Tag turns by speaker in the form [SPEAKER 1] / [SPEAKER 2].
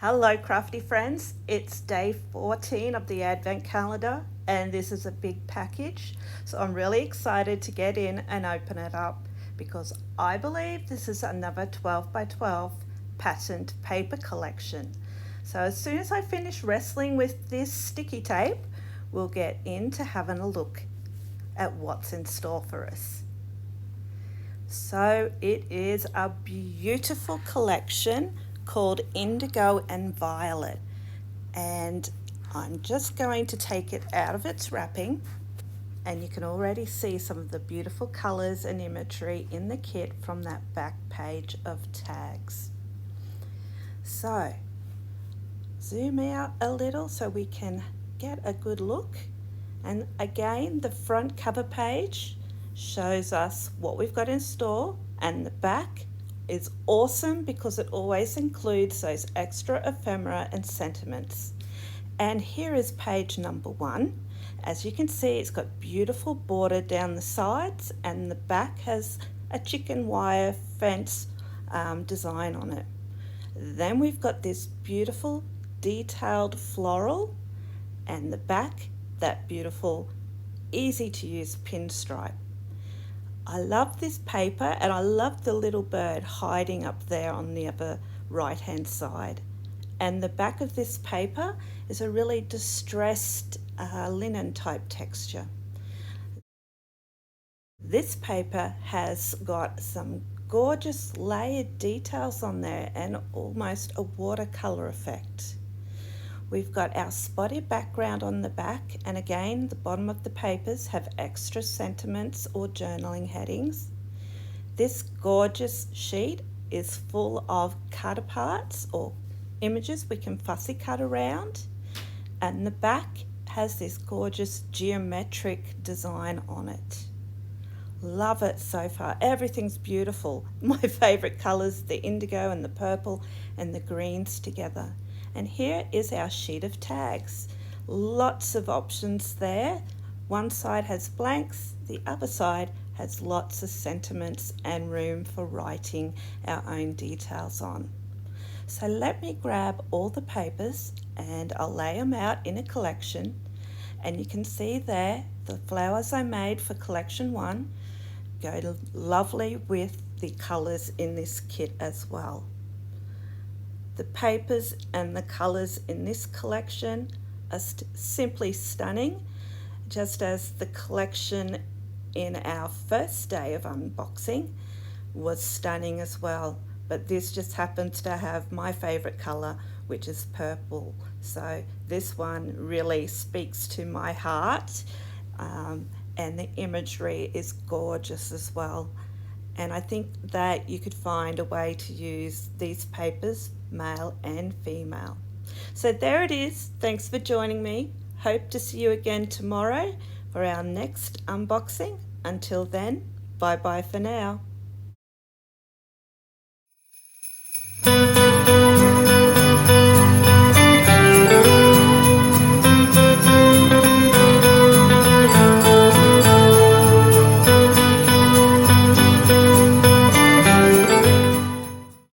[SPEAKER 1] Hello crafty friends, it's day 14 of the advent calendar and this is a big package, so I'm really excited to get in and open it up because I believe this is another 12 by 12 patterned paper collection. So as soon as I finish wrestling with this sticky tape, we'll get into having a look at what's in store for us. So it is a beautiful collection called Indigo and Violet, and I'm just going to take it out of its wrapping, and you can already see some of the beautiful colours and imagery in the kit from that back page of tags. So zoom out a little so we can get a good look, and again the front cover page shows us what we've got in store, and the back is awesome because it always includes those extra ephemera and sentiments. And here is page number 1. As you can see, it's got beautiful border down the sides, and the back has a chicken wire fence design on it. Then we've got this beautiful detailed floral, and the back that beautiful easy to use pinstripe. I love this paper, and I love the little bird hiding up there on the upper right hand side. And the back of this paper is a really distressed linen type texture. This paper has got some gorgeous layered details on there and almost a watercolor effect. We've got our spotty background on the back, and again the bottom of the papers have extra sentiments or journaling headings. This gorgeous sheet is full of cut aparts or images we can fussy cut around, and the back has this gorgeous geometric design on it. Love it so far. Everything's beautiful. My favourite colours, the indigo and the purple and the greens together. And here is our sheet of tags. Lots of options there. One side has blanks, the other side has lots of sentiments and room for writing our own details on. So let me grab all the papers and I'll lay them out in a collection, and you can see there the flowers I made for collection 1 go lovely with the colours in this kit as well. The papers and the colours in this collection are simply stunning, just as the collection in our first day of unboxing was stunning as well. But this just happens to have my favourite colour, which is purple. So this one really speaks to my heart, and the imagery is gorgeous as well. And I think that you could find a way to use these papers, male and female. So there it is. Thanks for joining me. Hope to see you again tomorrow for our next unboxing. Until then, bye bye for now.